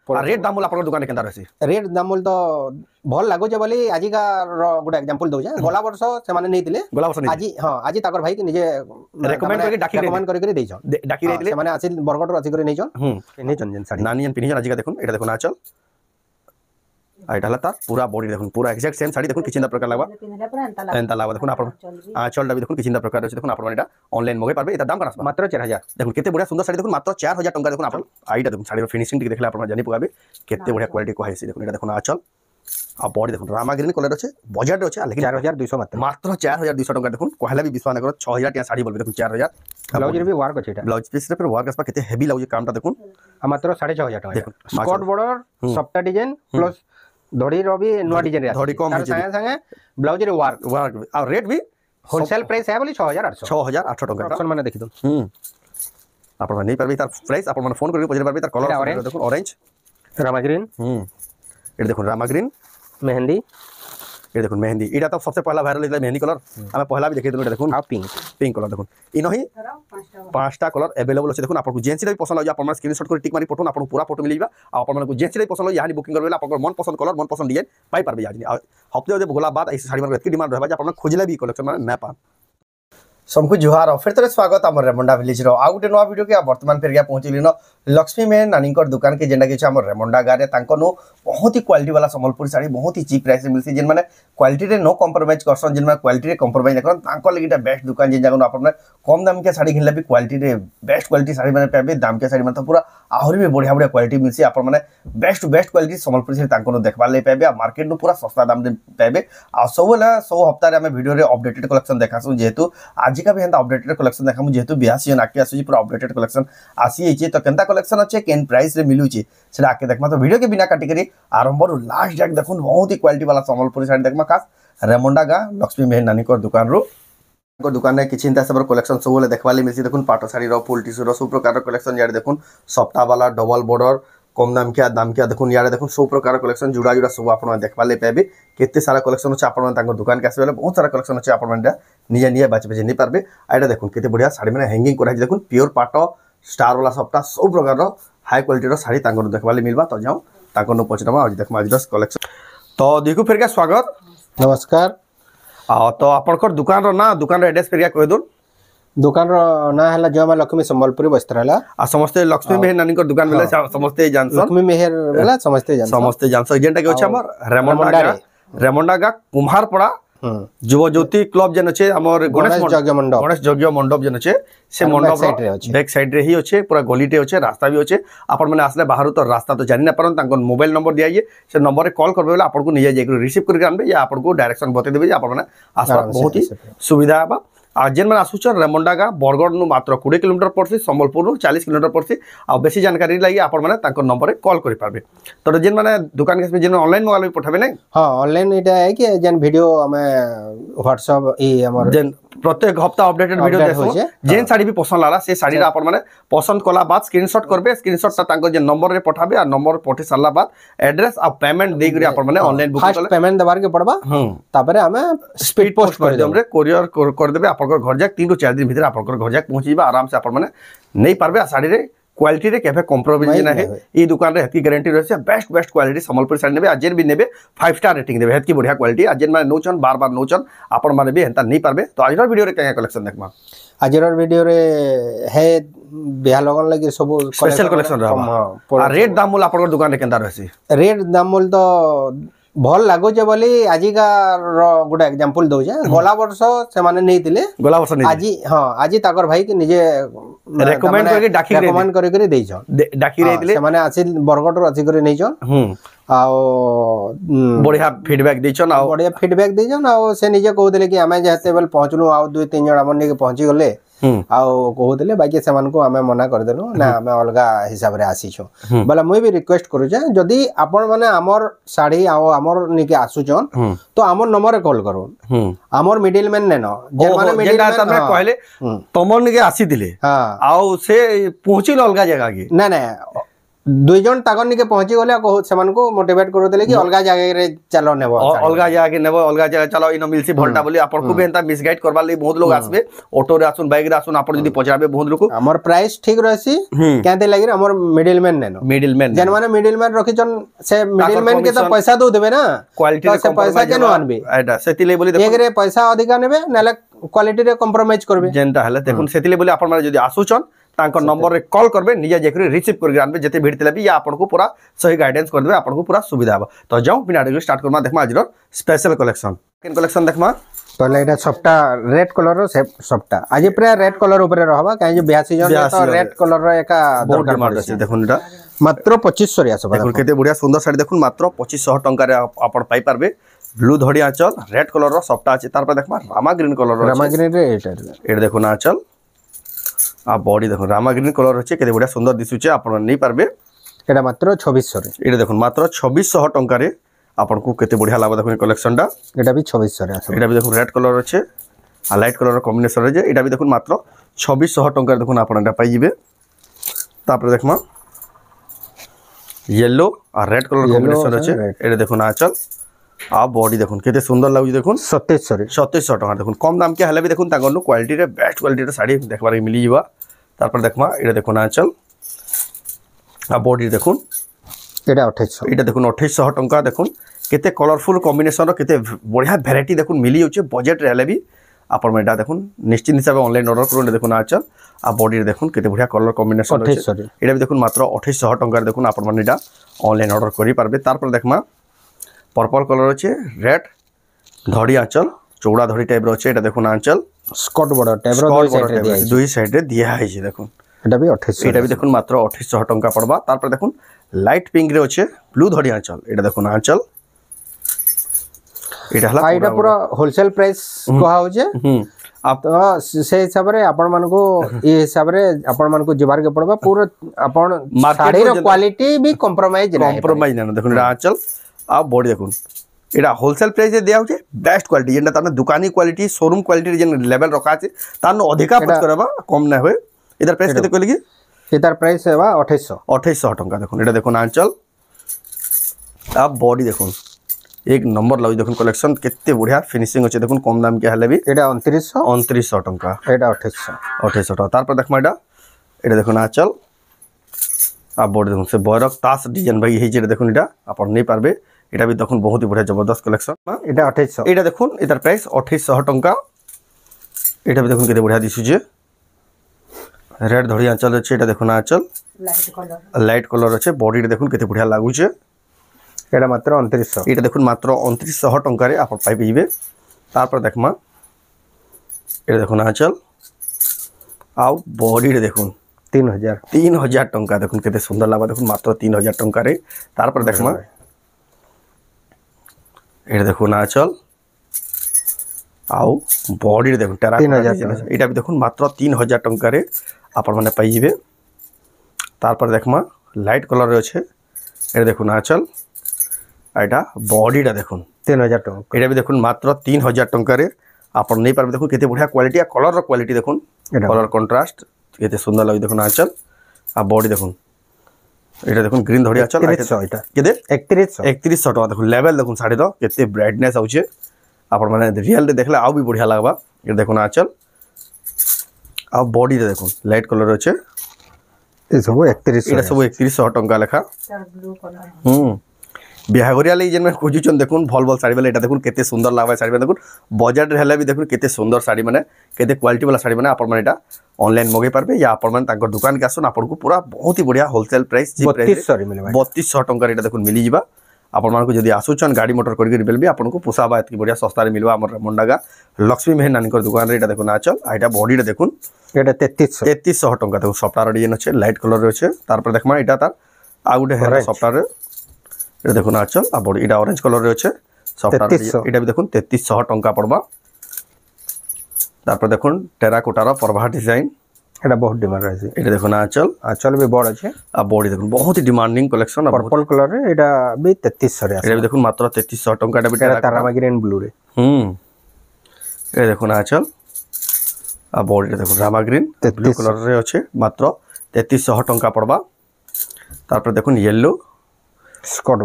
rate दाम बोल आपन दुकान केंदा रहसी रेट दाम बोल तो भल लागुचे बोली आजिका गोटे एग्जांपल दउछे गला वर्ष से माने नै दिले गोला वर्ष आज हां आज ताकर भाई के निजे रेकमेंड करके डाकी रेकमेंड करके देइछन डाकी रे दिले से माने आसी बरगड अछि करे नैछन पिनिछन जेन साड़ी नानी जन पिनिछन आजिका देखुन एटा देखुन आचल आइटा हला तार पूरा बॉडी देखुन पूरा एग्जैक्ट सेम साड़ी देखुन किछिंदा प्रकार लागबा एंता लागबा देखुन आपन आचल डाबी देखुन किछिंदा प्रकार अछि देखुन आपन एटा ऑनलाइन मगे पारबे एटा दाम करा मात्र 4000 देखुन केते बढ़िया सुंदर साड़ी देखुन मात्र 4000 टंका देखुन आपन आइटा देखुन साड़ी फिनिशिंग टिक देखले आपन जानि पगाबे केते बढ़िया क्वालिटी को हाइसी देखुन एटा देखुन आचल आ बॉडी देखुन रामा ग्रीन कलर अछि बजट अछि लेकिन 4200 मात्र 4200 टंका देखुन कहला भी विश्वास न करो 6000 टिया साड़ी बोलबे देखुन 4000 ब्लाउज रे भी वर्क अछि एटा ब्लाउज पीस रे पर वर्क असपा केते हेवी लाउज कामटा देखुन मात्र 6500 टका स्कर्ट बॉर्डर सप्ता डिजाइन प्लस धड़ी रो भी नवा डिजाइन रे धड़ी कम संगे संगे ब्लाउज रे वर्क और रेट भी होलसेल प्राइस है बोली 6800 टका ऑप्शन माने देखि दो आपन नै परबे तार प्राइस आपन माने फोन करके पजरे परबे तार कलर देखुन ऑरेंज रामा ग्रीन एटा देखुन रामा ग्रीन मेहंदी ये देखुन मेहंदी इटा तो सबसे पहला वायरल इला मेहंदी कलर हमें पहला भी देखे दनु देखुन आ पिंक पिंक कलर देखुन इनही पांचटा कलर अवेलेबल अछि देखुन आपन जेंसी रे पसंद हो जा आपन स्क्रीनशॉट कर टिक मारी फोटो आपन पूरा फोटो मिलिबा आ आपन को जेंसी रे पसंद हो यानी बुकिंग करबेला आपन मन पसंद कलर मन पसंद डिजाइन पाई परबे यानी हफ्ते जे भोला बाद ऐसी साड़ी मार एतकी डिमांड रहबा जे आपन खोजले भी कलेक्शन माने ना पा सबको जुहार फिर थे स्वागत आम रेमुंडा विलेज रो आ गोटे नुआ वीडियो के वर्तमान फिर गया पहुंचली न लक्ष्मी मेहन नानी दुकान के जेनटा कि आम रेमुंडा गाँव में नो बहुत ही क्वालिटी वाला संबलपुर साड़ी बहुत ही चीप प्राइस मिलती जेन मैंने क्वालिटी रे नो कम्प्रोमाइज करसन जेन क्वालिटी रे कम्प्रोमाइज न करन लगे बेस्ट दुकान जेन जगह आप कम दाम के साड़ी घिनले भी क्वालिटी रे बेस्ट क्वालिटी साड़ी मैंने पाबे दाम के साड़ी मतलब पूरा आहरी भी बढ़िया बढ़िया क्वालिटी मिलसी आप बेस्ट बेस्ट क्वालिटी संबलपुर से देखबार लगे पाबे मार्केट नु पूरा सस्ता दाम पाबे आ सब हफ्ताह आम वीडियो रे अपडेटेड कलेक्शन देखासु जेहेतु आज का भी अपडेटेड कलेक्शन देखामु जेहेतु बिहा सीजन आके आसुची पूरा अपडेटेड कलेक्शन आसी एचे तो केनता कलेक्शन अच्छे केन प्राइस रे मिलुची सेटा आके देखमा तो वीडियो के बिना काटी करी आरंभ रु लास्ट जाक देखुन बहुत ही क्वालिटी वाला संबलपुरी साड़ी देखमा खास रेमुंडा गा लक्ष्मी मेहन नानी को दुकान रो दुकान में किछि इंता सब कलेक्शन सब ले देखवाले मिलसी देखुन पाटो साड़ी रो फुल टिश्यू रो सब प्रकार कलेक्शन यार देखुन सप्ताह वाला डबल बॉर्डर कम दाम क्या देखुन यार देखुन सब प्रकार कलेक्शन जुड़ा जुड़ा सब आपन देखवाले पाबे केते सारा कलेक्शन अछि आपन तांको दुकान के आसे बहुत सारा कलेक्शन अछि आपन निजे निजे बाच बाच नहीं पारबे आइडा देखुन केते बढ़िया साड़ी में हैंगिंग करा देखुन प्योर पाटो स्टार वाला सबटा सब प्रकार रो हाई क्वालिटी रो साड़ी तांको देखवाले मिलबा तो जाओ तांको नो पचरामा आज देखमा आज कलेक्शन तो देखु फिर के स्वागत नमस्कार तो आपनकर दुकान रो ना दुकान रो एड्रेस फिर कह दो दुकान रो ना हला जमा लक्ष्मी संबलपुरी वस्त्रालय आ समस्त लक्ष्मी मेहर नानी को दुकान मिले समस्त जानसन लक्ष्मी मेहर वाला समस्त जानसन जेंटा के अछि हमर रेमुंडा गा कुम्हारपड़ा जुव ज्योति क्लब जेन अछि हमर गणेश यज्ञ मंडप जेन अछि से मंडप बैक साइड रे ही अछि पूरा गलीटे अछि रास्ता भी अछि आपन माने आसले बाहर तो रास्ता तो जानि ना परन तांको मोबाइल नंबर दियाइए से नंबर रे कॉल करबे वाला आपन को निजे जे रिसीव करके आनबे या आपन को डायरेक्शन बते देबे जे आपन माने आसपास बहुत ही सुविधा बा आ जेन माने आसुचन रेमुंडा गा बरगड़ नु मात्र 20 किलोमीटर पड़सी संबलपुर नु 40 किलोमीटर पड़सी आ बेसी जानकारी लागि आपन माने तांको नंबर रे कॉल करि पाबे तो जेन माने दुकान के जेन ऑनलाइन मोबाइल भी पठाबे नै हां ऑनलाइन एटा है कि जेन वीडियो हमें व्हाट्सएप ई हमर जेन प्रत्येक हफ्ता अपडेटेड वीडियो देखो जेन साड़ी भी पसंद लाला से साड़ी आपन माने पसंद कला बाद स्क्रीनशॉट करबे स्क्रीनशॉट ता तांको जे नंबर रे पठाबे आ नंबर पठे साला बाद एड्रेस आ पेमेंट दे करी आपन माने ऑनलाइन बुक फर्स्ट पेमेंट देबार के पड़बा तापरे हमें स्पीड पोस्ट कर देम रे कोरियर कर देबे आपन घर जाक 3 to 4 दिन भीतर आपन घर जाक पहुंचीबा आराम से आपन माने नहीं पारबे आ साड़ी रे क्वालिटी रे केफे कॉम्प्रोमाइज ना है ई दुकान रे हतकी गारंटी रहছে बेस्ट क्वालिटी संबलपुर साड़ी नेबे आजेन भी नेबे 5 स्टार रेटिंग देबे हतकी बढ़िया क्वालिटी आजेन माने नोचन बार बार नोचन आपन माने भी हेंता नहीं पारबे तो आजर वीडियो रे क्या कलेक्शन देखमा आजर वीडियो रे है बिहा लगन लगे सब स्पेशल कलेक्शन रहबा आ रेट दाम मोल आपन दुकान रे केंदा रहसी रेट दाम मोल तो भल लागुचे बोली आजिका गोटे एग्जांपल दउछे गला वर्ष से माने नै दिले गला वर्ष नै आज हां आज ताकर भाई के निजे रेकमेंड करके डाकी देइछन डाकी रे दिले से माने आसी बरगड रो अछि करे नैछन आ बढ़िया फीडबैक देइछन आ बढ़िया फीडबैक देइछन आ से निजे कहउतले कि हमें जते बेल पहुंचनु आ 2-3 जण हमन ने पहुंची गले आउ कहउतले बाकी सेमान को हमें मना कर देनु ना हमें अलगा हिसाब रे आसी छु बला मुई भी रिक्वेस्ट करू जे जदी आपण माने हमर साड़ी आ हमर निके आसुचन तो हमर नंबर रे कॉल करू हमर मिडिलमैन ने न जे माने मिडिलमैन तमे कहले तमन निके आसी दिले हां आउ से पहुंची अलगा जगह के ना ना दुई जन ताकन निके पहुंची गले सेमान को मोटिवेट करदेले कि अलगा जगह रे चलो नेबो अलगा जगह नेबो अलगा जगह चलो इनो मिलसी भल्टा बोली आपन को बेंता मिसगाइड करबा ਲਈ बहुत लोग आसबे ऑटो रे आसुन बाइक रे आसुन आपन जदी पचाबे बहुत लोग हमर प्राइस ठीक रहसी केते लागि हमर मिडिलमैन नेनो मिडिलमैन जन माने मिडिलमैन रखि जन से मिडिलमैन के तो पैसा दो देबे ना क्वालिटी से पैसा केनो आनबे एटा सेतिले बोली एक रे पैसा अधिका नेबे नाले क्वालिटी रे कॉम्प्रोमाइज करबे जेनटा हले देखुन सेतिले बोली आपन माने जदी आसुचन तांको नंबर रे कॉल करबे निजे जेकरी रिसीव करके आनबे जते भीड़ थिले भी या आपन को पूरा सही गाइडेंस कर देबे आपन को पूरा सुविधा हो तो जाऊ बिना देरी स्टार्ट करमा देखमा आज स्पेशल कलेक्शन केन कलेक्शन देखमा पहले एटा सबटा रेड कलर रो सबटा आज पूरा रेड कलर ऊपर रहबा काहे जे बियाह सीजन तो रेड कलर रो एका बहुत डिमांड আছে দেখুন এটা मात्र 2500 रे आसबा দেখুন केते बढ़िया सुंदर साड़ी देखुन मात्र 2500 टंका रे आपन पाई पारबे ब्लू धड़ी आंचल रेड कलर रो सबटा আছে तार पर देखमा रामा ग्रीन कलर रो रामा ग्रीन रे एटा देखुन आंचल आ बॉडी देखो रामा ग्रीन कलर अच्छे केते बढ़िया सुंदर दिसुचे आपण नहीं पारबे एटा मात्र 2600 रे एटा देखो मात्र 2600 टंका रे आपण को केते बढ़िया लागबा देखो कलेक्शन टा एटा भी 2600 रे आसे एटा भी देखो रेड कलर अच्छे आ लाइट कलर कॉम्बिनेशन रे जे एटा भी देखो मात्र 2600 टंका देखो आपण एटा पाई जिवे तापर देखमा येलो आ रेड कलर कॉम्बिनेशन अच्छे एटा देखो ना आचल आ बॉडी देखो केते सुंदर लागु देखो 2700 टका देखो कम दाम के हले भी देखो तागनु क्वालिटी रे बेस्ट क्वालिटी रे साड़ी देखबार मिली जिवा तापर देखमा एटा देखो ना आचल आ बॉडी देखो एटा 2800 एटा देखो 2800 टंका देखो केते कलरफुल कॉम्बिनेशन रो केते बढ़िया वैरायटी देखो मिली होचे बजट रे हले भी आपण एटा देखो निश्चित हिसाब ऑनलाइन ऑर्डर करू देखो ना आचल आ बॉडी रे देखो केते बढ़िया कलर कॉम्बिनेशन होचे एटा भी देखो मात्र 2800 टंका देखो आपण माने एटा ऑनलाइन ऑर्डर करि पारबे तापर देखमा पर्पल कलर अच्छे रेड धड़ी आंचल चौड़ा धड़ी टाइप रो एटा देखो आंचल स्कॉट बॉर्डर टाइप रो दुई साइड रे दिया है जे देखो एटा भी 2800 एटा भी देखो मात्र 2800 टंका पड़बा तार पर देखो लाइट पिंक रे अच्छे ब्लू धड़ी आंचल एटा देखो आंचल एटा हला एटा पूरा होलसेल प्राइस कहा हो जे आप तो से हिसाब रे आपण मन को ए हिसाब रे आपण मन को जिबार के पड़बा पूरा आपण साड़ी रो क्वालिटी भी कॉम्प्रोमाइज ना देखो एटा आंचल आप बॉडी देखो एटा होलसेल प्राइस दिया होचे बेस्ट क्वालिटी जेंटा ताने दुकानी क्वालिटी शोरूम क्वालिटी जेन लेवल रखा আছে तानो अधिका पच करबा कम ना होय इधर प्राइस केते कहली कि इधर प्राइस है 2800 टंका देखो एटा देखो आंचल आप बॉडी देखो एक नंबर लागु देखो कलेक्शन केते बढ़िया फिनिशिंग होचे देखो कम दाम के हले भी एटा 2900 टंका एटा 2800 टका तार पर देखमा एटा देखो आंचल आप बॉडी देखो से बरक तास डिजाइन भाई हे जे देखो एटा आपण नहीं पारबे एटा भी देखो बहुत ही बढ़िया जबरदस्त कलेक्शन एटा 2800 एटा देखो इधर प्राइस 2800 टंका एटा भी देखो केते बढ़िया दिसुचे रेड धड़ी आंचल अच्छे एटा देखो आंचल लाइट कलर अच्छे बॉडी देखो केते बढ़िया लागुचे एटा मात्र 2900 एटा देखो मात्र 2900 टंका रे आपण पाई पइबे तार पर देखमा एटा देखो आंचल आ बॉडी रे देखो 3000 टंका देखो केते सुंदर लागबा देखो मात्र 3000 टंका रे तार पर देखमा एटा देखो आंचल आउ बॉडी देखो 3000 एटा भी देखो मात्र 3000 टंका रे आपण माने पाई जिवे तार पर देखमा लाइट कलर रे अछि एटा देखो आंचल एटा बॉडी टा देखो 3000 टंका एटा भी देखो मात्र 3000 टंका रे आपण नहीं पारबे देखो केते बढ़िया क्वालिटी आ कलर रो क्वालिटी देखो कलर कंट्रास्ट केते सुंदर लागे देखो आंचल आ बॉडी देखो एटा देखो ग्रीन धड़ी आंचल एटा केते 3100 टका देखो लेवल देखो साड़ी रो केते ब्राइटनेस आउचे आपण माने रियल रे देखले आउ भी बढ़िया लागबा ए देखो आंचल आ बॉडी रे देखो लाइट कलर अछि ए सब 3100 एटा सब 3100 टंका लेखा ब्लू कलर बिहागरिया लई जेन में खोजुचन देखुन भल भल साड़ी वाला एटा देखुन केते सुंदर लागबा साड़ी में देखुन बजट रे हले भी देखुन केते सुंदर साड़ी माने केते क्वालिटी वाला साड़ी माने आपण माने एटा ऑनलाइन मगे पारबे या आपण माने ताकर दुकान के आसन आपण को पूरा बहुत ही बढ़िया होलसेल प्राइस 3200 रे मिलबा 3200 टंका एटा देखुन मिली जिबा आपण मान को जदी आसुचन गाड़ी मोटर करके रिबेल भी आपण को पुसाबा एतकी बढ़िया सस्ता रे मिलबा हमर मंडागा लक्ष्मी मेहन नानी कर दुकान रे एटा देखुन आचल आइटा बॉडी रे देखुन एटा 3300 टंका देखो सफ्टार डिजाइन अछि लाइट कलर रे अछि तार पर देखमा एटा तार आ गुटे है सफ्टार रे एटा देखुन आचल आ बॉडी एटा ऑरेंज कलर रे अछि सफ्टार एटा भी देखुन 3300 टंका पड़बा तार पर देखुन टेराकोटा रो परभा डिजाइन एटा बहुत डिमांड रहै एटा देखुन आचल भी बड़ अछि आ बॉडी देखुन बहुत ही डिमांडिंग कलेक्शन पर्पल कलर रे एटा भी 3300 रे एटा भी देखुन मात्र 3300 टंका एटा भी तारामा ग्रीन ब्लू रे ए देखुन आचल आ बॉडी देखुन रामा ग्रीन ब्लू कलर रे अछि मात्र 3300 टंका पड़बा তারপর দেখুন ইয়েলো স্কট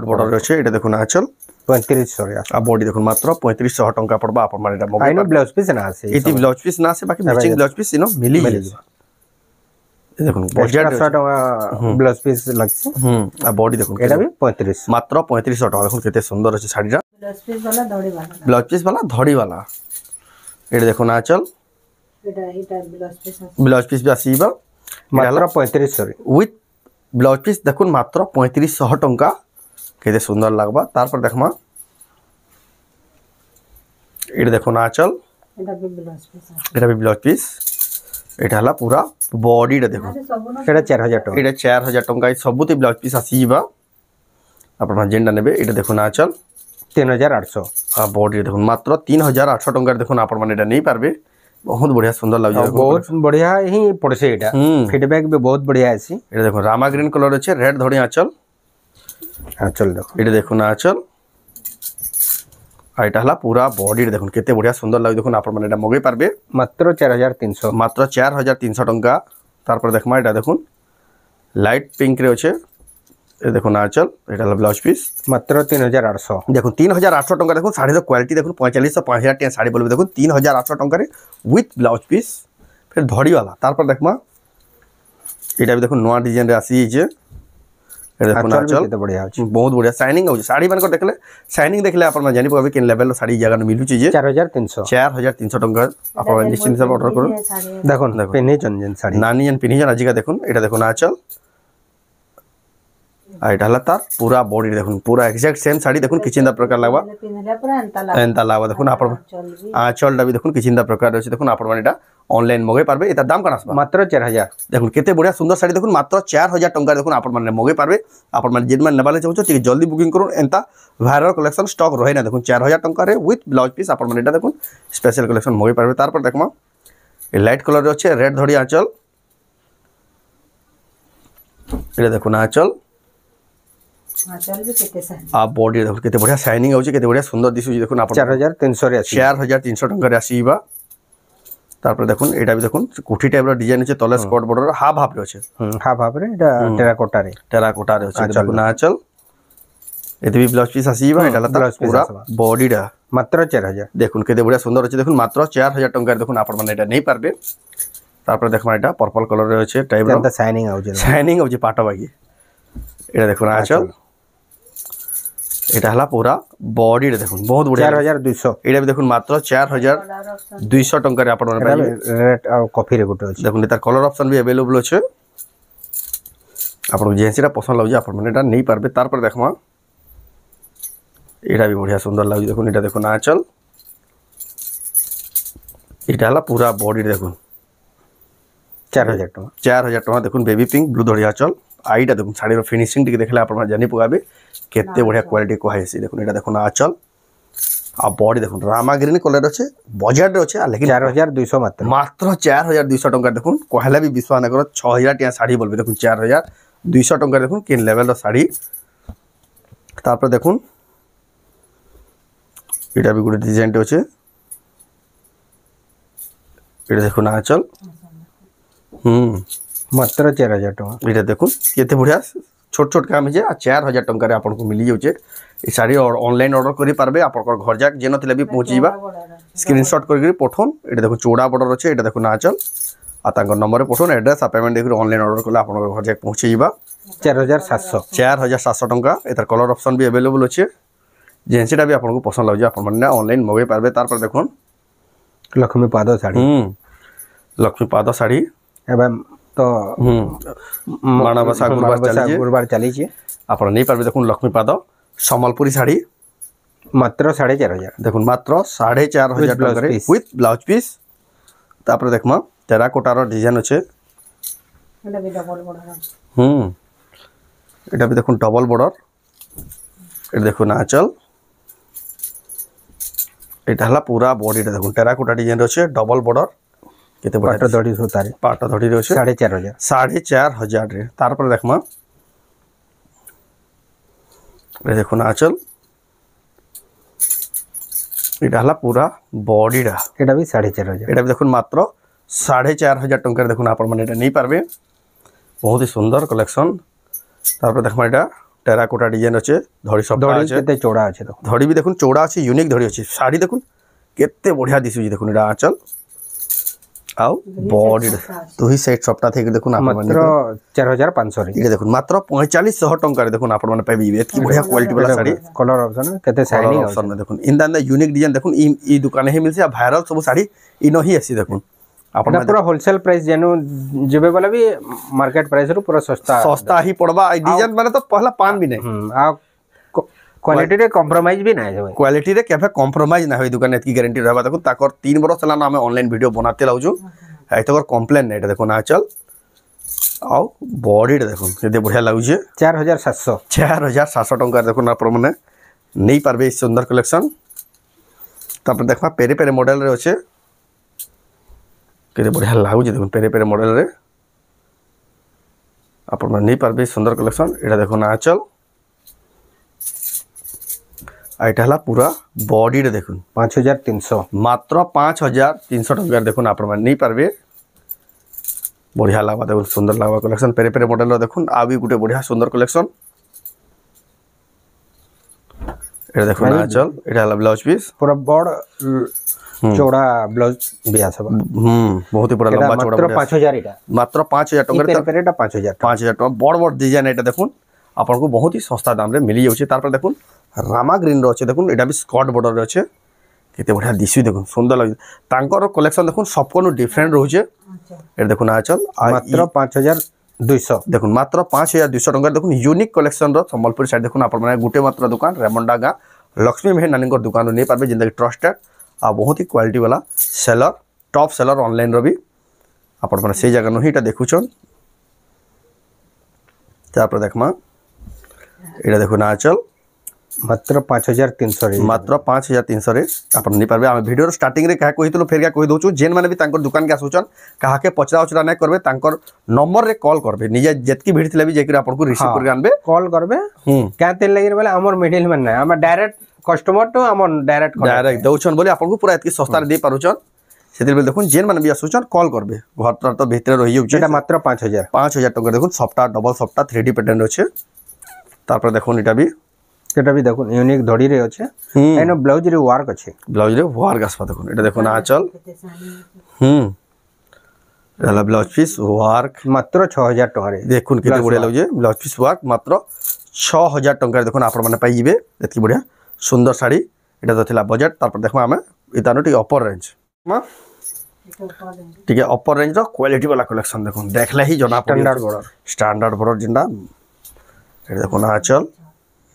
বর্ডর আছে এটা দেখুন আঁচল 3500 রে আর বডি দেখুন মাত্র 3500 টঙ্কা পড়বা আপন মানে এটা মগাই আইনো ব্লাউজ পিস না আছে এটি ব্লাউজ পিস না আছে বাকি ম্যাচিং ব্লাউজ পিস ইনো মিলি যাবে দেখুন বজার 100 টাকা ব্লাউজ পিস লাগছে আর বডি দেখুন এটা भी 3500 মাত্র 3500 টাকা দেখুন কেতে সুন্দর আছে শাড়িটা ব্লাউজ পিস वाला ধড়ি वाला এটা দেখুন আঁচল এটা ব্লাউজ পিস भी আসিবা মাত্র 3500 রে উইথ ব্লাউজ পিস দেখুন মাত্র 3500 টঙ্কা কেতে সুন্দর লাগবা তারপর দেখমা এটা দেখুন আঁচল এটা भी ব্লাউজ পিস এটা হলা পুরা বডিটা দেখুন এটা 4000 টাকা এটা 4000 টঙ্কা সবুতে ব্লাউজ পিস আসিবা আপনারা যেটা নেবে এটা দেখুন আঁচল 3800 আর বডি দেখুন মাত্র 3800 টঙ্কার দেখুন আপন মানে এটা নেই পারবে বহুত বঢ়িয়া সুন্দর লাগছে দেখুন बहुत बढ़िया ही पड़से एटा फीडबैक भी बहुत बढ़िया आसी এটা দেখুন রামা গ্রিন কালার আছে রেড ধড়ি আঁচল चल देखो এটা দেখুন আঁচল আর এটা হলা পুরা বডি দেখুন কেতে বঢ়িয়া সুন্দর লাগে দেখুন আপন মানে এটা মগাই পারবে मात्र 4300 মাত্র 4300 টঙ্কা তারপর দেখমা এটা দেখুন লাইট পিঙ্ক রে আছে এটা দেখুন আঁচল এটা হলো ব্লাউজ পিস मात्र 3800 দেখুন 3800 টঙ্কা দেখুন শাড়ির কোয়ালিটি দেখুন 4500 5000 টাকা শাড়ি বলবে দেখুন 3800 টঙ্কার উইথ ব্লাউজ পিস ফের ধড়িওয়ালা তারপর দেখমা এটা দেখুন নয়া ডিজাইন রে আসিছে এটা দেখুন আঁচল तो बढ़िया আছে बहुत बढ़िया शाइनिंग हो शाड़ी मान देखले शाइनिंग देखले अपन जानि पाबे केन लेवल शाड़ी जगह मिलुची जे 4300 4300 टंका अपन निश्चित से ऑर्डर करू देखो पेनी चंजन साड़ी नानी जन पिनी जन आजिका देखुन এটা দেখুন আঁচল আর এটা হলা তার পুরা বডি দেখুন পুরা এক্সাক্ট সেম শাড়ি দেখুন কিচিন্দা প্রকার লাগবা এন্তা লাগবা দেখুন আপন আঁচলটা भी দেখুন কিচিন্দা প্রকার আছে দেখুন আপন মানে এটা অনলাইন মগাই পারবে এটার দাম কেন আসবে मात्र 4000 দেখুন কেতে বড়িয়া সুন্দর শাড়ি দেখুন মাত্র 4000 টাকা দেখুন আপন মানে মগাই পারবে আপন মানে যেন মানে নেবালে চাহুছ ঠিক জলদি বুকিং করুন এন্তা ভাইরাল কালেকশন স্টক রহে না দেখুন 4000 টাকা রে উইথ ব্লাউজ পিস আপন মানে এটা দেখুন স্পেশাল কালেকশন মগাই পারবে তারপর দেখমা এই লাইট কালার আছে রেড ধড়ি আঁচল এটা দেখুন আঁচল আর বডি দেখুন কেতে বড়িয়া শাইনিং হচ্ছে কেতে বড়িয়া সুন্দর দিশুଛି দেখুন আপন 4300 রে আছে 4300 টাকা রে আসিবা তারপর দেখুন এটা भी দেখুন কুঠি টাইপের ডিজাইন আছে তলে স্কট বর্ডর হাফ হাফ আছে हाफ हाफ রে এটা টেরাকোটা রে আছে দেখুন আঁচল এতে भी ব্লাউজ পিস আসিবা এটা হলা পুরা বডিটা मात्र 4000 দেখুন কেতে বড়িয়া সুন্দর আছে দেখুন মাত্র 4000 টাকার দেখুন আপন মানে এটা নেই পারবে তারপর দেখুন এটা পার্পল কালার রে আছে টাইপ এটা শাইনিং আউছে শাইনিং হচ্ছে পাটা বাকি এটা দেখুন আঁচল এটা হলা পুরা বডিটা দেখুন বহুত বড়িয়া 4200 এটা भी দেখুন মাত্র 4200 টাকার আপন মানে পাইবে রেড আর কফি রে গুটো আছে দেখুন এটার কলর অপশন भी अवेलेबल আছে আপনার যেটা পছন্দ লাগে আপন মানে এটা নেই পারবে তারপর দেখমা এটা भी বড়িয়া সুন্দর লাগে দেখুন এটা দেখুন আঁচল এটা হলা পুরা বডি দেখুন 4000 টাকা 4000 টাকা দেখুন বেবি পিঙ্ক ব্লু ধড়িয়া আঁচল আইটা দেখুন শাড়ির ফিনিশিং টিকে দেখলে আপনারা জানি পগাবে কেতে বড়িয়া কোয়ালিটি কোহাইছি দেখুন এটা দেখুন আঁচল আর বডি দেখুন রামা গ্রিন কালার আছে বজার আছে আর লেকিন 4200 মাত্র মাত্র 4200 টাকা দেখুন কহলা भी विश्वास ना करो 6000 টাকা শাড়ি বলবে দেখুন 4200 টাকা দেখুন কেন লেভেলর শাড়ি তারপর দেখুন এটা भी গুড ডিজাইনটা আছে এটা দেখুন আঁচল मात्र 4000 টাকা এটা দেখুন কেতে বঢ়িয়া ছোট ছোট কাম আছে আর 4000 টাকা রে आपन को मिली जाउचे এই শাড়ি অনলাইন অর্ডার করি পারবে আপনার ঘর যাক যেন তিলে भी পৌঁছি যাবা স্ক্রিনশট করি পঠন এটা দেখুন চৌড়া বর্ডর আছে এটা দেখুন আঁচল আর তাঙ্কর নম্বরে পঠন এড্রেস আর পেমেন্ট দেখি অনলাইন অর্ডার করলে আপনার ঘর যাক পৌঁছে যাবা 4700 4700 টাকা এটার কলর অপশন भी अवेलेबल আছে যেটা भी আপনার পছন্দ লাগে আপন মানে অনলাইন মগাই পারবে তারপর দেখুন লক্ষ্মী পাদ শাড়ি লক্ষ্মী পাদ শাড়ি এবং তো মানবসা গুরবার চালিছে আপনারা নেই পারবে দেখুন লক্ষ্মী পাদ সম্বলপুরি শাড়ি মাত্র 4500 দেখুন মাত্র 4500 টাকা উইথ ব্লাউজ পিস তারপরে দেখমা টেরাকোটার ডিজাইন আছে এটা भी দেখুন ডবল বর্ডার এটা দেখুন আঁচল এটা হলা পুরা বডিটা দেখুন টেরাকোটা ডিজাইন আছে ডবল বর্ডার কেতে পাটা ধড়ি সুতারে পাটা ধড়ি আছে 4500 রে তারপরে দেখমা এটা দেখুন আঁচল এটা হলা পুরা বডিটা এটা भी 4500 এটা দেখুন মাত্র 4500 টাকার দেখুন আপন মানে এটা নেই পারবে বহুত সুন্দর কালেকশন তারপরে দেখো এটা টেরাকোটা ডিজাইন আছে ধড়ি সব দড়ি আছে কেতে চৌড়া আছে দেখো ধড়ি भी দেখুন চৌড়া আছে यूनिक ধড়ি আছে শাড়ি দেখুন কেতে বঢ়িয়া দিশুজি দেখুন এটা আঁচল আও বডি দুই সাইড সবটা থেকে দেখুন আপনার মাত্র 4500 রে এটা দেখুন মাত্র 4500 টাকায় দেখুন আপনার পাইবে এতকি বঢ়িয়া কোয়ালিটি वाला শাড়ি কলর অপশন কেতে শাইনিং অপশন দেখুন ইন্দা यूनिक ডিজাইন দেখুন ই দোকানে হি মিলছে ভাইরাল সব শাড়ি ইনো হি আছে দেখুন আপনার পুরো হোলসেল প্রাইস যেন যেবে বলে भी মার্কেট প্রাইস রু পুরো সস্তা सस्ता ही पड़वा डिजाइन माने तो पहला पान भी नहीं आ क्वालिटी रे कॉम्प्रोमाइज भी नहीं है क्वालिटी रे केफे कॉम्प्रोमाइज ना होई दुकान एतकी गारंटी रहबा देखो ताकर 3 बरस चला ना हमें ऑनलाइन वीडियो बनाते लाउजु आई तकर कंप्लेन नहीं देखो ना चल आओ बॉडी रे देखो केते बढ़िया लागुजे 4700 4700 टंका देखो ना पर माने नहीं पारबे सुंदर कलेक्शन तापर देखमा पेरे पेरे मॉडल रे होचे केते बढ़िया लागुजे देखो पेरे पेरे मॉडल रे अपन माने नहीं पारबे सुंदर कलेक्शन एटा देखो ना चल आइटा हला पूरा बॉडी रे देखुन 5300 मात्र 5300 टंका देखुन आपण माने नहीं पारबे बढ़िया लागबा देखुन सुंदर लागबा कलेक्शन पेरे पेरे मॉडल रो देखुन आ भी गुटे बढ़िया सुंदर कलेक्शन एटा देखुन ना चल एटा हला ब्लाउज पीस पूरा बड़ चौड़ा ब्लाउज भी आसबा बहुत ही बड़ा लंबा चौड़ा मात्र 5000 एटा मात्र 5000 टंका पेरे पेरे एटा 5000 टंका बड़ बड़ डिजाइन एटा देखुन आपन को बहुत ही सस्ता दाम रे मिली जाउछे तार पर देखुन रामा ग्रीन रो अच्छे देखुन एटा भी स्कॉट बॉर्डर रे अच्छे केते बढ़िया दिसु देखुन सुंदर लाग तांकर कलेक्शन देखुन सबको डिफरेंट रहउछे एटा देखुन आचल मात्र 5200 देखुन मात्र 5200 टंका देखुन यूनिक कलेक्शन रो संबलपुर साइड देखुन आपन माने गुटे मात्र दुकान रेमंडा गा लक्ष्मी मेहर नानीकर दुकान रो नै पारबे जिंदगी ट्रस्टेड आ बहुत ही क्वालिटी वाला सेलर टॉप सेलर ऑनलाइन रो भी आपन माने से जगह नहिटा देखुछन तार पर देखमा एटा देखुन आचल मात्र 5300 रे मात्र 5300 रे अपन नहीं पारबे हम वीडियो स्टार्टिंग रे कहा कहितलो फेर क्या कहि दोछु जेन माने भी तांकर दुकान के आसुचन कहा के पचरा उचरा नै करबे तांकर नंबर रे कॉल करबे निजे जेतकी भीड़ थिले भी जेकि आपन को रिसीव करके आनबे कॉल करबे क्या तेल लगी बोले हमर मिडिल मैन नै हम डायरेक्ट कस्टमर तो हम डायरेक्ट दउछन बोले आपन को पूरा एतकी सस्ता रे दे पारुचन सेतिर बेल देखुन जेन माने भी आसुचन कॉल करबे घर तर तो भीतर रहि जाउछ एटा मात्र 5000 टका देखुन सफ्टा डबल सफ्टा 3D पैटर्न होचे तार पर देखुन एटा भी देखुन यूनिक धड़ी रे अच्छे एनो ब्लाउज रे वर्क अच्छे ब्लाउज रे वर्क आसपा देखुन एटा देखुन आचल एला ब्लाउज पीस वर्क मात्र 6000 टका रे देखुन केते बढ़िया लागजे ब्लाउज पीस वर्क मात्र 6000 टका रे देखुन आपन माने पाई जिबे एतकी बढ़िया सुंदर साड़ी एटा तो थिला बजट तार पर देखमा हमें इतानो टी अपर रेंज ठीक है अपर रेंज रो क्वालिटी वाला कलेक्शन देखुन देखले ही जना स्टैंडर्ड बॉर्डर जिंदा एटा देखुन आचल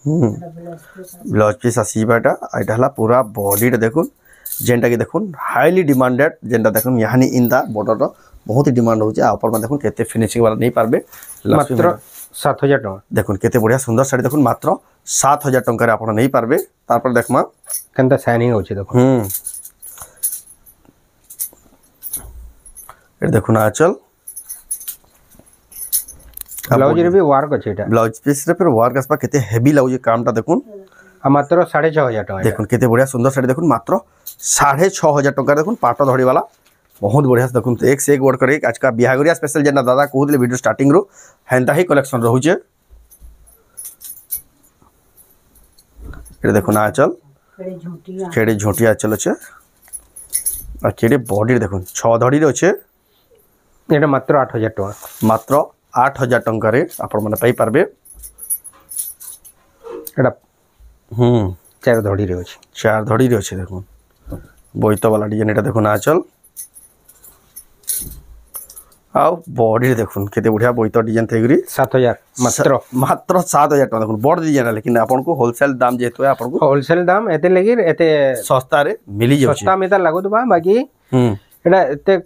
ब्लाउज पीस आसीबाटा एटा हला पूरा बॉडी रे देखुन जेंटा के देखुन हाईली डिमांडेड जेंटा देखुन यानी इन दा बॉर्डर रो बहुत ही डिमांड होचे आ ऊपर में देखुन केते फिनिशिंग वाला नहीं पारबे मात्र 7000 टका देखुन केते बढ़िया सुंदर साड़ी देखुन मात्र 7000 टका रे आपण नहीं पारबे तार पर देखमा केनता शाइनिंग होचे देखुन ए देखुन आचल ब्लाउज रे भी वर्क अछि एटा ब्लाउज पीस रे फिर वर्क आसपा केते हेवी लाउजे कामटा देखुन मात्र 6500 टका देखुन केते बढ़िया सुंदर साड़ी देखुन मात्र 6500 टका देखुन पाटो धड़ी वाला बहुत बढ़िया देखुन एक से एक वर्ड करे आज का बिहागरिया स्पेशल जेना दादा कहउतले वीडियो स्टार्टिंग रो हेंता ही कलेक्शन रहउचे ए देखुन आचल केड़े झोटिया आचल अछि आ केड़े बॉडी देखुन 6 धड़ी रे अछि एटा मात्र 8000 टका मात्र 8000 टंका रे आपण माने पाई पारबे एटा चार धड़ी रे अछि 4 धड़ी रे अछि देखुन बोइतो वाला डिजाइन एटा देखुन आचल आउ बॉडी देखुन केते बढ़िया बोइतो डिजाइन थेगरी 7000 मात्र 7000 टका देखुन बड़ डिजाइन लेकिन आपन को होलसेल दाम जेतो है आपन को होलसेल दाम एते लगी एते सस्ता रे मिली जाउची सस्ता में त लागो तो बाकी एटा एते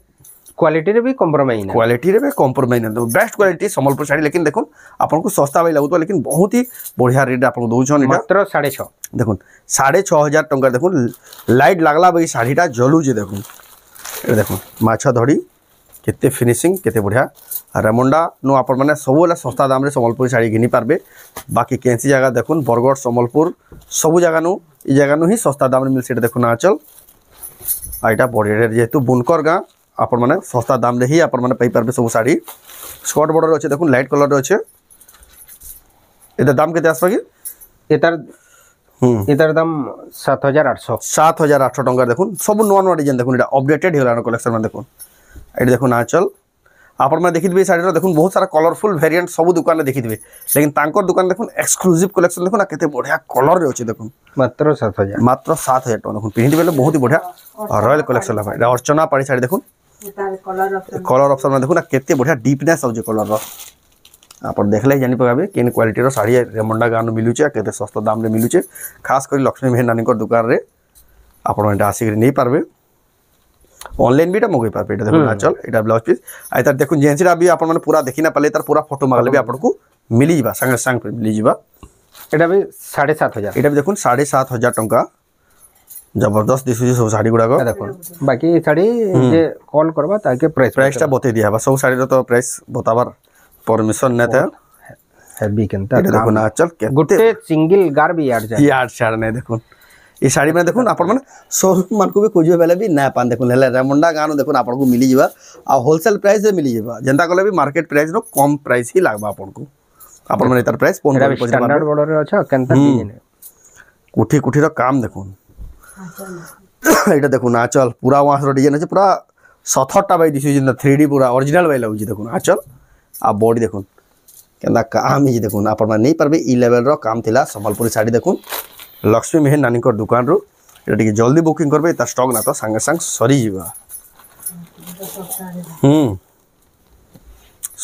क्वालिटी रे भी कॉम्प्रोमाइज ना क्वालिटी रे भी कॉम्प्रोमाइज ना बेस्ट क्वालिटी संबलपुर साड़ी लेकिन देखुन आपन को सस्ता भाई लागो लेकिन बहुत ही बढ़िया रेट आपन दोउछन एटा मात्र 6.5 देखुन 6500 टका देखुन लाइट लागला बई साड़ीटा जलू जे देखुन ए देखुन माछा धड़ी केते फिनिशिंग केते बढ़िया रेमंडा नो आपण माने सबोला सस्ता दाम रे संबलपुर साड़ी घिनी पारबे बाकी केंसी जगह देखुन बरगड़ संबलपुर सब जगह नु ई जगह नु ही सस्ता दाम रे मिल सेटा देखुन आचल आइटा बॉडी रे जेतु बुनकर गा आपण माने सस्ता दाम रे ही आपण माने पाई पारबे सब साड़ी स्कर्ट बॉर्डर अछि देखुन लाइट कलर रे अछि এটা দাম কেতে আসবে কি এটার এটার দাম 7800 7800 টঙ্কা দেখুন সবু নূয়া নূয়া ডিজাইন দেখুন এটা অপডেটেড হইলানো কলেকশন মানে দেখুন এটা দেখুন আঁচল আপনার দেখিবে শাড়ির দেখুন বহুত সারা কলরফুল ভেরিয়েন্ট সবু দোকানে দেখিবে লেকিন তাঙ্কর দোকান দেখুন এক্সক্লুসিভ কলেকশন দেখুন কেতে বঢ়িয়া কলর আছে দেখুন মাত্র 7000 মাত্র 7000 টাকা দেখুন পিঁধি বেলে বহুত বঢ়িয়া রয়্যাল কলেকশন হবে এটা অর্চনা পাড়ি শাড়ি দেখুন কলর অপশন মানে দেখুন কেতে বঢ়িয়া ডিপনেস আছে কলর ଆପଣ ଦେଖିଲେ ଜାଣିପାରିବେ କେନ୍ କ୍ୱାଲିଟିର ଶାଢ଼ୀ ରେମଣ୍ଡା ଗାଁରୁ ମିଳୁଛି ଆଉ କେତେ ଶସ୍ତା ଦାମରେ ମିଳୁଛି ଖାସ୍ କରି ଲକ୍ଷ୍ମୀ ମେହେର ନାନୀଙ୍କର ଦୋକାନରେ ଆପଣ ଏଇଟା ଆସିକି ନେଇପାରିବେ ଅନଲାଇନ୍ ବି ଏଇଟା ମଗାଇ ପାରିବେ ଏଇଟା ଦେଖୁন ଆଞ୍ଚଲ ଏଇଟା ବ୍ଲାଉଜ ପିସ୍ ଆଉ ତାର ଦେଖୁন ଜେନ୍ସିଟା ବି ଆପଣମାନେ ପୁରା ଦେଖି ନା ପାରିଲେ ତାର ପୁରା ଫଟୋ ମାଗଲେ ବି ଆପଣଙ୍କୁ ମିଳିଯିବା ସାଙ୍ଗେ ସାଙ୍ଗେ ମିଳିଯିବା এটা ବି 7500 ଏଇଟା ବି ଦେଖୁন 7500 ଟଙ୍କା ଜବରଦସ୍ତ ଦିଶୁଛି ସବୁ ଶାଢ଼ୀ ଗୁଡ଼ାକ দেখুন বাকি শাড়ি যে কল করবা তাকে ପ୍ରାଇସ୍ଟା ବତେଇ ଦିଆହେବା ସବୁ ଶାଢ଼ୀର ତ ପ୍ରାଇସ୍ ବତାବାର परमिशन नहीं था हेवी केनता देखो ना चल गुटे सिंगल गार भी यार जाए यार शाड़ नहीं देखो ये साड़ी में देखो आपण माने शोरूम मान को भी खोजबे बेले भी ना पान देखो हेले रेमंडा गानो देखो आपण को मिली जिबा आ होलसेल प्राइस से मिली जिबा जनता कोले भी मार्केट प्राइस रो कम प्राइस ही लागबा आपण को आपण माने तार प्राइस फोन कर स्टैंडर्ड बॉर्डर रे अच्छा केनता डिजाइन कुठी कुठी रो काम देखो एटा देखो ना चल पूरा वास रो डिजाइन है पूरा 77 बाई दिस इज 3D पूरा ओरिजिनल बाई लागु देखो ना चल आ बॉडी देखुन केना काम ही देखुन आपण माने नहीं परबे ई लेवल रो काम थिला संबलपुरी साड़ी देखुन लक्ष्मी मेहर नानी को दुकान रो एटा टिके जल्दी बुकिंग करबे ता स्टॉक ना तो संगे संग सरी जीवा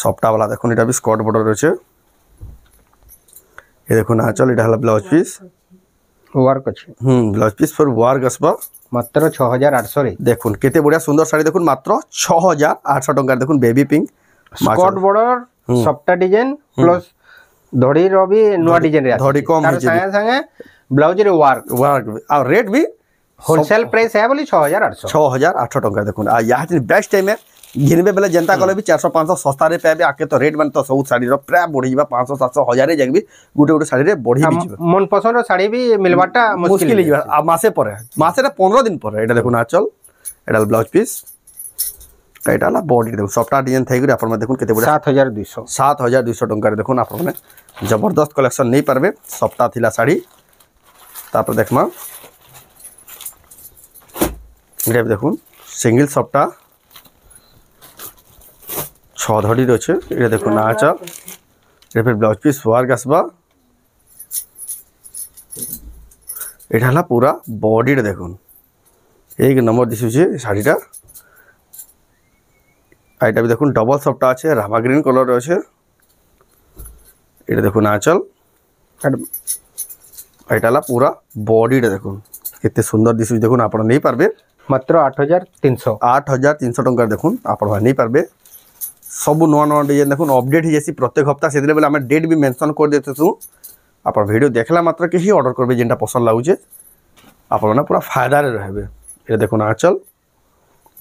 सॉफ्टा वाला देखुन एटा भी स्कर्ट बॉर्डर रछे ये देखुन आ चल एटा हला ब्लाउज पीस वर्क अछि ब्लाउज पीस पर वर्क असबा मात्र 6800 रे देखुन केते बढ़िया सुंदर साड़ी देखुन मात्र 6800 टंका देखुन baby pink skirt border soft design plus धड़ी रो भी नुवा डिजाइन रे धड़ी कम तार संगे संगे ब्लाउज रे वर्क आ रेट भी होलसेल प्राइस है बोली 6800 टंका देखुन आ या बेस्ट टाइम है घिनबे बेले जनता कले भी 400 500 सस्ता रे पाबे आके तो रेट मान तो सब साड़ी रो प्राय बढ़ी जीवा 500 700 1000 रे जागबी गुटे गुटे साड़ी रे बढ़ी भी जीवा मन पसंद रो साड़ी भी मिलबाटा मुश्किल जीवा आ मासे पर मासे रे 15 दिन पर एटा देखुन आचल एटा ब्लाउज पीस एटा ला बॉडी देखो सॉफ्टवेयर डिजाइन थाई गरी आपण देखुन केते बडा 7200 टंका रे देखुन आपण माने जबरदस्त कलेक्शन नहीं पारबे सॉफ्टवेयर थिला साड़ी तापर देखमा एटा देखुन सिंगल सॉफ्टवेयर 6 धड़ी रे छै एटा देखुन आचा ए फिर ब्लाउज पीस वर्क आसबा एटा ला पूरा बॉडी रे देखुन एक नंबर दिसु छै साड़ीटा आइटा भी देखुन डबल सॉफ्टवेयर আছে রামা গ্রিন কলর আছে এটা দেখুন আঁচল এটালা পুরা বডিটা দেখুন কেতে সুন্দর দিসু দেখুন আপন নেই পারবে মাত্র 8300 टंका देखुन आपण नहीं पारबे सब नुआ नुआ डिजाइन देखुन अपडेट ही जैसी प्रत्येक हफ्ता से बेले आम डेट भी मेंशन कर देते तू आप वीडियो देखला मात्र के ही ऑर्डर करबे जेनटा पसंद लागुचे आपण ना पूरा फायदा रे रहबे ये देखुन आंचल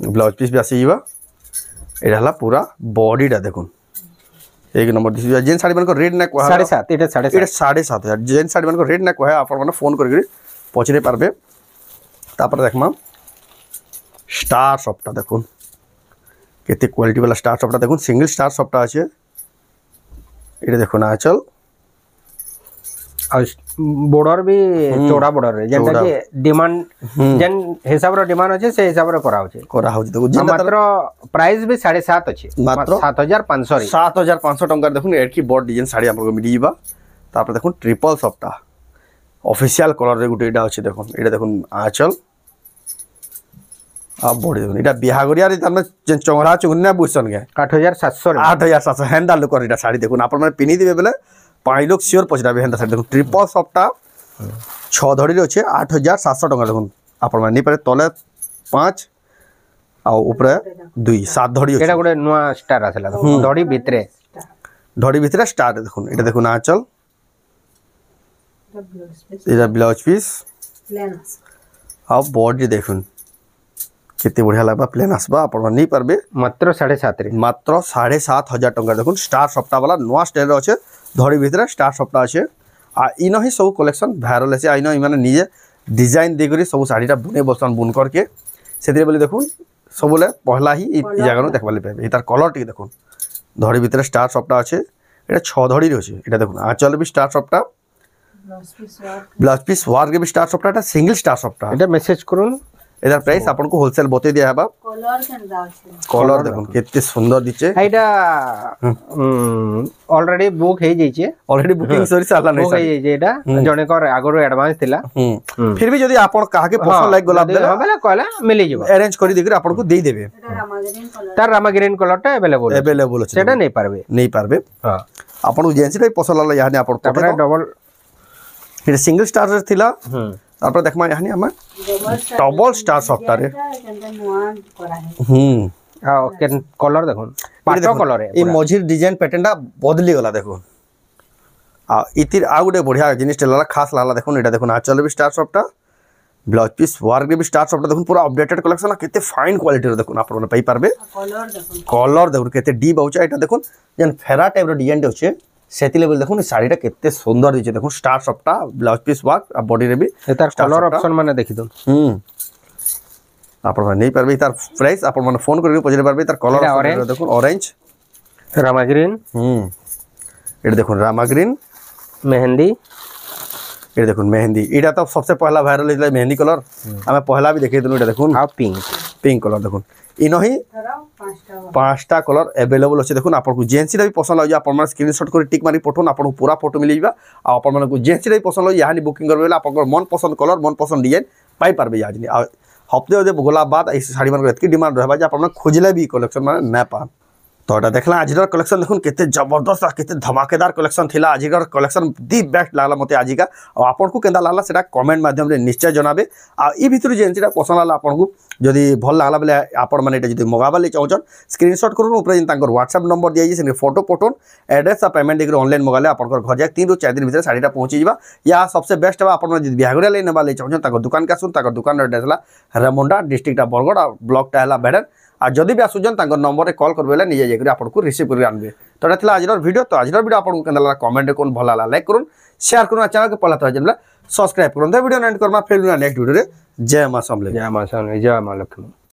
ब्लाउज पीस भी आसी जीवा एटा हला पूरा बॉडीटा देखुन एक नंबर दिस जेन साड़ी मन को रेट ना कहा 7.5 एटा 7.5 जेन साड़ी मन को रेट ना कहा आपण माने फोन करके पचरे पारबे तापर देखमा स्टार शॉपटा देखुन केते क्वालिटी वाला स्टार शॉपटा देखुन सिंगल स्टार शॉपटा আছে এটা দেখুন আঁচল और बॉर्डर भी चौड़ा बॉर्डर रे जेंटा कि डिमांड जेन हिसाब रो डिमांड अछि से हिसाब रो करा होचे देखो जेन मात्र प्राइस भी 7.5 अछि मात्र 7500 रे 7500 टंका देखुन एडकी बॉड डिजाइन साड़ी आपको मिली जीवा तापर देखुन ट्रिपल शॉपटा ऑफिशियल कलर रे गुटे एटा अछि देखुन एटा देखुन आंचल आ बॉडी देखुन एटा बिहागरिया रे तमे जेन चौरा चुगना बुसन गे 8700 रे 8700 हैंडा लुक एटा साड़ी देखुन आपण माने पिनी दिबे बेले 5 लोग श्योर पचराबे हेंदा साड़ी देखुन ट्रिपल शॉपटा 6 धड़ी रे अछि 8700 टंका देखुन आपण माने नहीं पारे तले 5 आ ऊपर 2 7 धड़ी अछि एटा गुटे नुवा स्टार आसला धड़ी भितरे स्टार देखुन एटा देखुन आंचल एटा ब्लाउज पीस प्लेन आ बॉडी देखुन केते बढ़िया लागबा प्लेन आसबा आपण नहीं पारबे मात्र 7.5 रे मात्र 7500 टंका देखुन स्टार सप्ताह वाला नवा स्टाइल रो আছে धड़ी भितरे स्टार सप्ताह আছে आ इनो ही सब कलेक्शन वायरल আছে आइनो माने निजे डिजाइन दे करी सब साड़ीटा बुने बसन बुन करके सेतिर बोले देखुन सबले पहला ही इ जगह नो देखबाले पाबे इतार कलर टी देखुन धड़ी भितरे स्टार सप्ताह আছে এটা 6 ধড়ি রয়েছে এটা দেখুন আঁচল বি স্টার সফটটা blouse piece work B star সফটটা এটা সিঙ্গল স্টার সফটটা এটা মেসেজ করুন এটার প্রাইস আপনাকে হোলসেল বতে দিয়া হবা কলর দেখুন কেতে সুন্দর দিছে এইটা অলরেডি বুক হয়ে যাইছে অলরেডি বুকিং সরি সারলা নাই বুক হয়ে যাইছে এটা জনেকর আগরো অ্যাডভান্স থিলা फिर भी যদি আপন কাহাকে পছন্দ লাগ গোলাপ দেলে হবেলা কয়লা মিলি যাব অ্যারেঞ্জ করে দিগরে আপনাকে দেই দেবে তার রামা গ্রিন কলরটা अवेलेबल আছে সেটা নেই পারবে নেই পারবে হ্যাঁ আপনাকে জেন্সিটাই পছন্দ লাগলা ইয়ানি আপন তারপরে ডবল এটা সিঙ্গল স্টার থিলা তারপরে দেখমা ইয়ানি আমার ডবল স্টার সফটওয়্যার কলর দেখুন পাটো কলর এই মঝির ডিজাইন প্যাটার্নটা বদলি গলা দেখুন ইতির আর গোটে বঢ়িয়া জিনিসটা লাগলা খাস লাগলা দেখুন এটা দেখুন আঁচল বি স্টার সফটটা blouse piece work B star সফটটা দেখুন পুরা আপডেটেড কালেকশন কেতে ফাইন কোয়ালিটির দেখুন আপনারা পাই পারবে কলর দেখুন কেতে ডিপ আউছে এটা দেখুন যেন ফেরা টাইপর ডিজাইনটা আছে সেতি লেভেল দেখুন শাড়িটা কেতে সুন্দর দিছে দেখুন স্টার সফটটা ব্লাউজ পিস ওয়ার্ক আর বডি রে বি তার কলর অপশন মানে দেখি দিন আপনারা নেই পারবে তার প্রাইস আপনারা ফোন করে পৌঁছাতে পারবে তার কলর দেখুন অরেঞ্জ রামা গ্রিন এটা দেখুন রামা গ্রিন মেহেন্দি এটা দেখুন মেহেন্দি এটা তো সবচেয়ে পহলা ভাইরাল হয়েছিল মেহেন্দি কলর আমি পহলা भी দেখিয়ে দিলু এটা দেখুন আর পিঙ্ক পিঙ্ক কলর দেখুন ইনহি 5টা কলর अवेलेबल আছে দেখুন আপনাকে জেন্সিটা भी পছন্দ লাগে আপনারা স্ক্রিনশট করে টিক মারি পঠন আপনাকে পুরা ফটো মিলিবা আর আপনারা জেন্সিটা भी পছন্দ লাগে ইয়ানি বুকিং করবে আপনার মন পছন্দ কলর মন পছন্দ ডিজাইন পাই পারবে ইয়ানি হপ্তে হতে গোলাপ বাদ এই শাড়ি মান এতকি ডিমান্ড রহবা যে আপনারা খুঁজলে भी কলেকশন মানে না পান তো এটা দেখলা আজিকার কলেকশন দেখুন কেতে জবরদস্ত আর কেতে ধমাকেদার কলেকশন থিলা আজিকার কলেকশন দি বেস্ট লাগলা মতে আজিকা আর আপনারকু কেন্দা লাগলা সেটা কমেন্ট মাধ্যমে নিশ্চয় জনাবে আর এই ভিতরে যেটা পছন্দ লাগলা আপনারকু যদি ভাল লাগলা বলে আপন মানে এটা যদি মগাবা লাই চাহুছন স্ক্রিনশট করুন উপরে যেন তাঙ্কর হোয়াটসঅ্যাপ নম্বর দিয়েছি সেখানে ফটো পঠন এড্রেস আর পেমেন্ট দিয়ে অনলাइन মগালে আপনার ঘর যাক 3 ରୁ 4 দিন ভিতরে শাড়িটা পৌঁছে যাবা ইয়া সবচেয়ে বেস্ট হবে আপনারা যদি বিহাগরে লাই নেবা লাই চাহুছন তাঙ্কর দোকান কে আসুন তাঙ্কর দোকান এড্রেস হলা রেমুন্ডা ডিস্ট্রিক্টটা বরগড় আর ব্লকটা হলা বেডন আর যদি भी আসুছন তাঙ্কর নম্বরে কল করবে নিজে যাই আপনার রিসিভ করে আনবে তো এটা লা আজর ভিডিও তো আজর ভিডিও আপনার কেন লাগলা কমেন্ট কোন ভালো লাগলা লাইক করুন শেয়ার করুন আর চ্যানেল কে পহলা তো জানলা সবস্ক্রাইব করুন তো ভিডিও এন্ড করমা ফের নেক্সট ভিডিও রে জয় মা সমলে জয় মা লক্ষ্মী